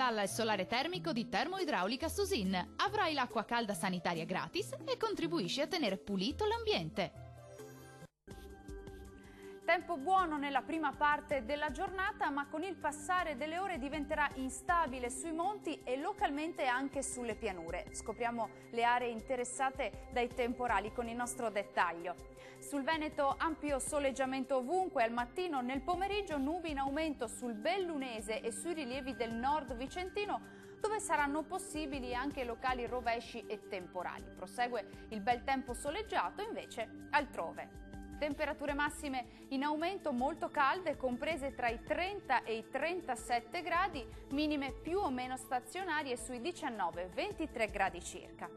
Installa il solare termico di Termoidraulica Susin. Avrai l'acqua calda sanitaria gratis e contribuisci a tenere pulito l'ambiente. Tempo buono nella prima parte della giornata, ma con il passare delle ore diventerà instabile sui monti e localmente anche sulle pianure. Scopriamo le aree interessate dai temporali con il nostro dettaglio. Sul Veneto ampio soleggiamento ovunque, al mattino, nel pomeriggio nubi in aumento sul Bellunese e sui rilievi del nord vicentino, dove saranno possibili anche locali rovesci e temporali. Prosegue il bel tempo soleggiato invece altrove. Temperature massime in aumento molto calde, comprese tra i 30 e i 37 gradi, minime più o meno stazionarie sui 19-23 gradi circa.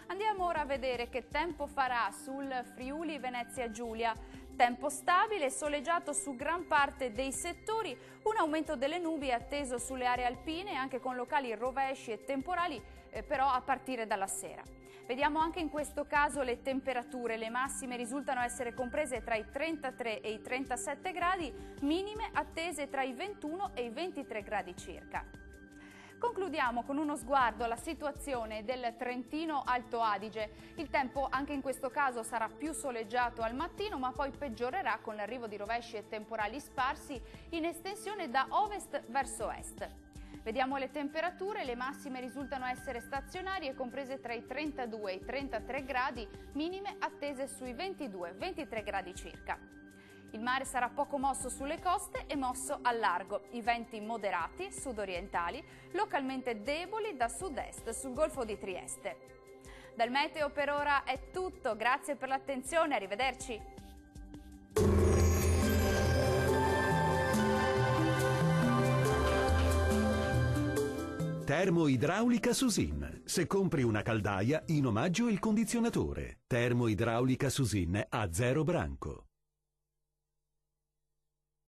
Andiamo ora a vedere che tempo farà sul Friuli Venezia Giulia. Tempo stabile e soleggiato su gran parte dei settori, un aumento delle nubi è atteso sulle aree alpine, anche con locali rovesci e temporali, però a partire dalla sera. Vediamo anche in questo caso le temperature. Le massime risultano essere comprese tra i 33 e i 37 gradi, minime attese tra i 21 e i 23 gradi circa. Concludiamo con uno sguardo alla situazione del Trentino Alto Adige. Il tempo anche in questo caso sarà più soleggiato al mattino, ma poi peggiorerà con l'arrivo di rovesci e temporali sparsi in estensione da ovest verso est. Vediamo le temperature. Le massime risultano essere stazionarie, comprese tra i 32 e i 33 gradi, minime attese sui 22-23 gradi circa. Il mare sarà poco mosso sulle coste e mosso al largo. I venti moderati, sudorientali, localmente deboli da sud-est sul Golfo di Trieste. Dal meteo per ora è tutto, grazie per l'attenzione, arrivederci. Termoidraulica Susin. Se compri una caldaia, in omaggio il condizionatore. Termoidraulica Susin a 0 branco.